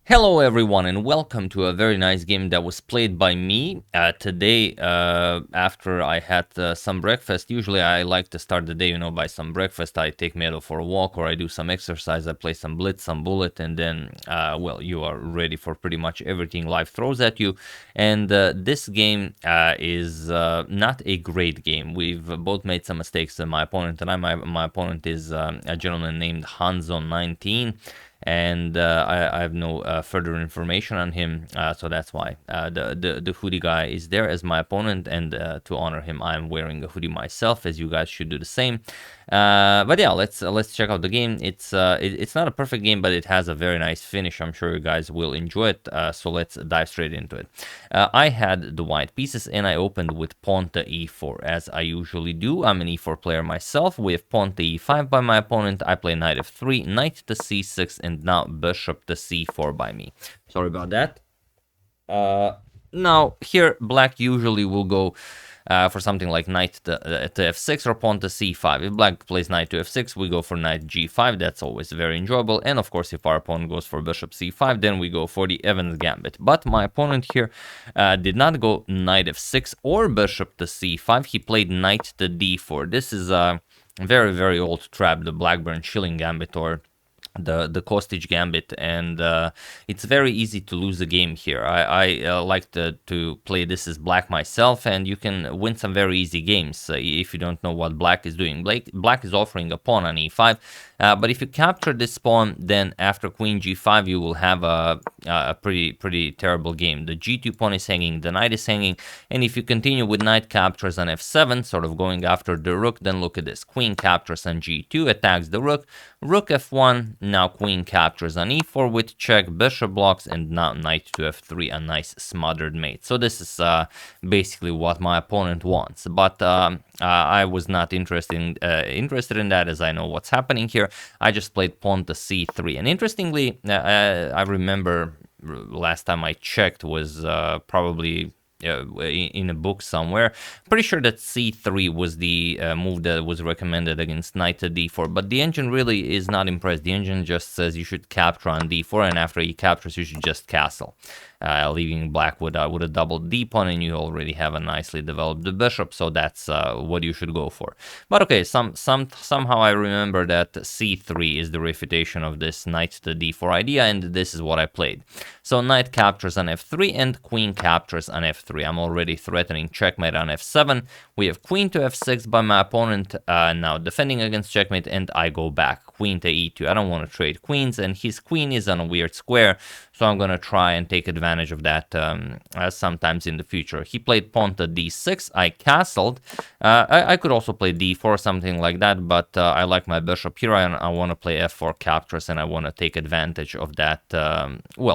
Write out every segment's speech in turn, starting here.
Hello everyone and welcome to a very nice game that was played by me today after I had some breakfast. Usually I like to start the day, by some breakfast. I take Meadow for a walk or I do some exercise. I play some Blitz, some Bullet, and then, you are ready for pretty much everything life throws at you. And this game is not a great game. We've both made some mistakes, my opponent and I. My opponent is a gentleman named Hanzo19. And I have no further information on him, so that's why the hoodie guy is there as my opponent, and to honor him, I'm wearing a hoodie myself, as you guys should do the same. But yeah, let's check out the game. It's not a perfect game, but it has a very nice finish. I'm sure you guys will enjoy it. So let's dive straight into it. I had the white pieces, and I opened with pawn to e4, as I usually do. I'm an e4 player myself. We have pawn to e5 by my opponent. I play knight f3, knight to c6, and now bishop to c4 by me. Sorry about that. Now here black usually will go for something like knight to f6 or pawn to c5. If black plays knight to f6, we go for knight g5. That's always very enjoyable. And of course, if our opponent goes for bishop c5, then we go for the Evans gambit. But my opponent here did not go knight f6 or bishop to c5. He played knight to d4. This is a very, very old trap, the Blackburn Shilling gambit, or the Kostic gambit, and it's very easy to lose the game here. I like to play this as black myself, and you can win some very easy games if you don't know what black is doing. Black is offering a pawn on e5, but if you capture this pawn, then after queen g5 you will have a pretty terrible game. The g2 pawn is hanging, the knight is hanging, and if you continue with knight captures on f7, sort of going after the rook, then look at this. Queen captures on g2, attacks the rook, rook f1, now queen captures on e4 with check, bishop blocks, and now knight to f3, a nice smothered mate. So this is basically what my opponent wants, but I was not interested in that, as I know what's happening here. I just played pawn to c3, and interestingly, I remember last time I checked was probably in a book somewhere. Pretty sure that c3 was the move that was recommended against knight to d4, but the engine really is not impressed. The engine just says you should capture on d4, and after he captures you should just castle, leaving black with a double d pawn, and you already have a nicely developed bishop, so that's what you should go for. But okay, somehow I remember that c3 is the refutation of this knight to d4 idea, and this is what I played. So knight captures on f3 and queen captures on f3. I'm already threatening checkmate on f7. We have queen to f6 by my opponent, now defending against checkmate, and I go back. Queen to e2. I don't want to trade queens, and his queen is on a weird square, so I'm going to try and take advantage of that sometimes in the future. He played pawn to d6. I castled. I could also play d4, something like that, but I like my bishop here, and I want to play f4 captures, and I want to take advantage of that,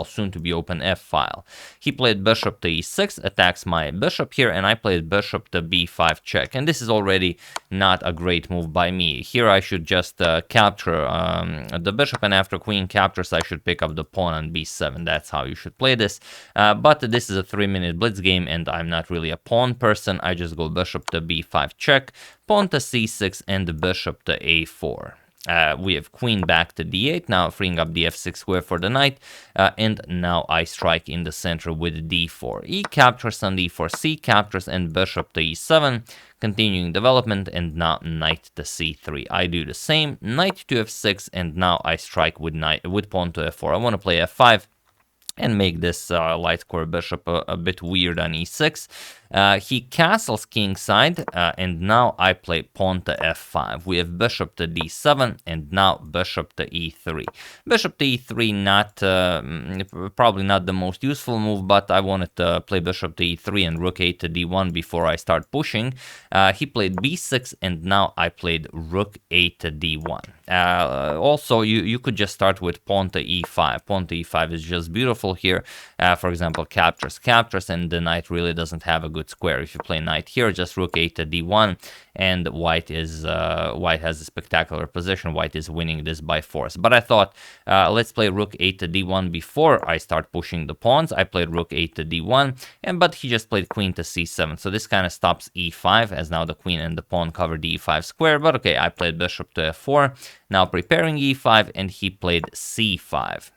soon to be open f file. He played bishop to e6, attacks my bishop here, and I played bishop to b5 check, and this is already not a great move by me. Here I should just capture the bishop, and after queen captures I should pick up the pawn on b7. That's how you should play this, but this is a 3-minute blitz game, and I'm not really a pawn person. I just go bishop to b5 check, pawn to c6, and the bishop to a4. We have queen back to d8, now freeing up the f6 square for the knight, and now I strike in the center with d4. E captures on d4, c captures, and bishop to e7, continuing development, and now knight to c3. I do the same, knight to f6, and now I strike with pawn to f4. I want to play f5 and make this light square bishop a bit weird on e6. He castles kingside, and now I play pawn to f5. We have bishop to d7, and now bishop to e3. Bishop to e3, probably not the most useful move, but I wanted to play bishop to e3 and rook 8 to d1 before I start pushing. He played b6, and now I played rook 8 to d1. Also, you could just start with pawn to e5. Pawn to e5 is just beautiful here. For example, captures, and the knight really doesn't have a good square. If you play knight here, just rook 8 to d1, and white has a spectacular position. White is winning this by force. But I thought, let's play rook 8 to d1 before I start pushing the pawns. I played rook 8 to d1, but he just played queen to c7. So this kind of stops e5, as now the queen and the pawn cover the e5 square. But okay, I played bishop to f4, now preparing e5, and he played c5.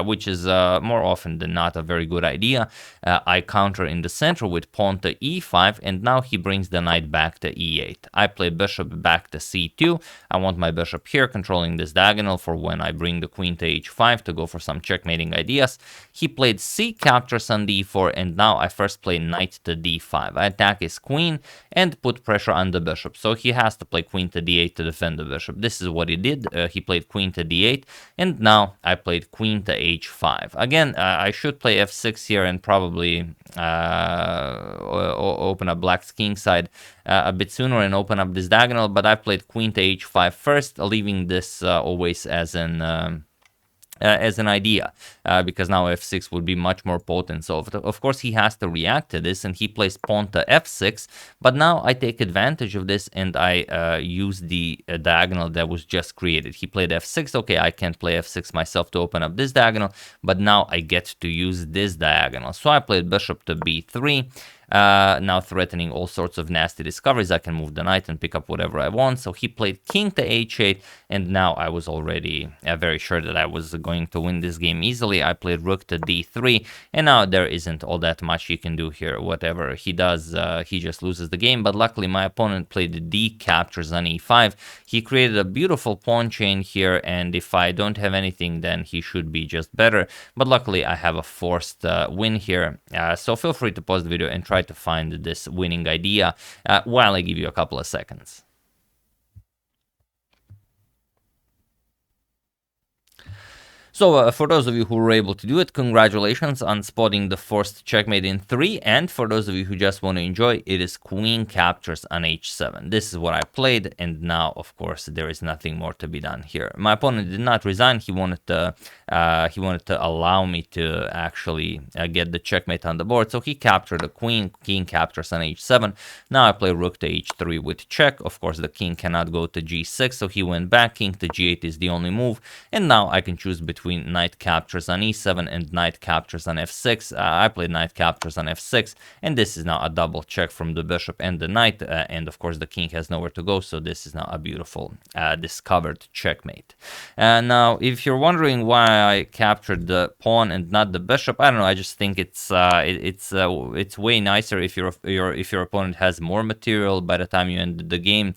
which is more often than not a very good idea. I counter in the center with pawn to e5, and now he brings the knight back to e8. I play bishop back to c2. I want my bishop here controlling this diagonal for when I bring the queen to h5 to go for some checkmating ideas. He played c captures on d4, and now I first play knight to d5. I attack his queen and put pressure on the bishop, so he has to play queen to d8 to defend the bishop. This is what he did. He played queen to d8, and now I played queen to h5. Again, I should play f6 here and probably open up black's king side a bit sooner and open up this diagonal, but I played queen to h5 first, leaving this always as an idea, because now f6 would be much more potent. So of course he has to react to this, and he plays pawn to f6, but now I take advantage of this and I use the diagonal that was just created. He played f6. Okay, I can't play f6 myself to open up this diagonal, but now I get to use this diagonal. So I played bishop to b3. Now threatening all sorts of nasty discoveries. I can move the knight and pick up whatever I want. So he played king to h8, and now I was already very sure that I was going to win this game easily. I played rook to d3, and now there isn't all that much he can do here. Whatever he does, he just loses the game. But luckily, my opponent played d captures on e5. He created a beautiful pawn chain here, and if I don't have anything, then he should be just better. But luckily, I have a forced win here. So feel free to pause the video and try to find this winning idea while I give you a couple of seconds. So for those of you who were able to do it, congratulations on spotting the forced checkmate in 3. And for those of you who just want to enjoy, it is queen captures on h7. This is what I played, and now, of course, there is nothing more to be done here. My opponent did not resign. He wanted to allow me to actually get the checkmate on the board. So he captured the queen. King captures on h7. Now I play rook to h3 with check. Of course, the king cannot go to g6, so he went back. King to g8 is the only move, and now I can choose between knight captures on e7 and knight captures on f6. I played knight captures on f6, and this is now a double check from the bishop and the knight, and of course the king has nowhere to go, so this is now a beautiful discovered checkmate. Now, if you're wondering why I captured the pawn and not the bishop, I don't know. I just think it's way nicer if your opponent has more material by the time you end the game.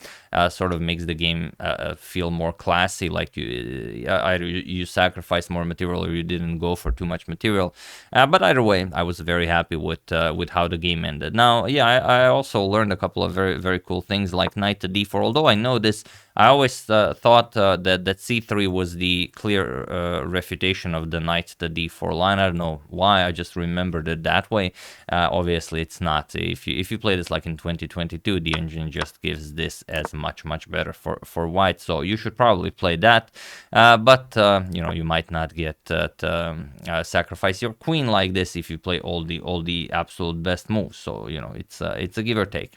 Sort of makes the game feel more classy, like either you sacrifice more material or you didn't go for too much material. But either way, I was very happy with how the game ended. Now, yeah, I also learned a couple of very, very cool things, like knight to d4. Although I know this, I always thought that c3 was the clear refutation of the knight to d4 line. I don't know why, I just remembered it that way. Obviously, it's not. If you play this like in 2022, the engine just gives this as much better for white. So you should probably play that. But you know, you might not get to sacrifice your queen like this if you play all the absolute best moves. So you know, it's a give or take.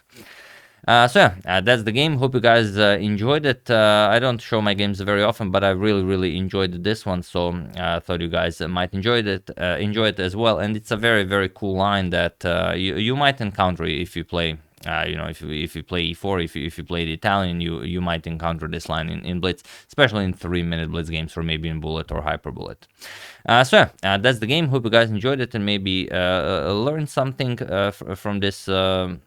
So yeah, that's the game. Hope you guys enjoyed it. I don't show my games very often, but I really enjoyed this one, so I thought you guys might enjoy it as well. And it's a very cool line that you might encounter if you play. You know, if you play e4, if you play the Italian, you might encounter this line in Blitz, especially in 3-minute Blitz games, or maybe in Bullet or Hyper Bullet. So yeah, that's the game. Hope you guys enjoyed it and maybe learned something from this wild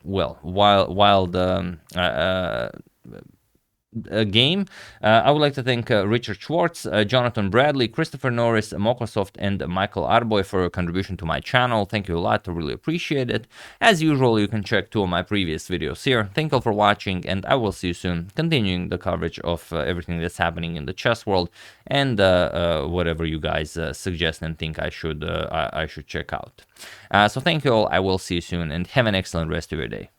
game. I would like to thank Richard Schwartz, Jonathan Bradley, Christopher Norris, Mokosoft, and Michael Arboy for your contribution to my channel. Thank you a lot. I really appreciate it. As usual, you can check 2 of my previous videos here. Thank you all for watching, and I will see you soon, continuing the coverage of everything that's happening in the chess world, and whatever you guys suggest and think I should check out. So thank you all. I will see you soon, and have an excellent rest of your day.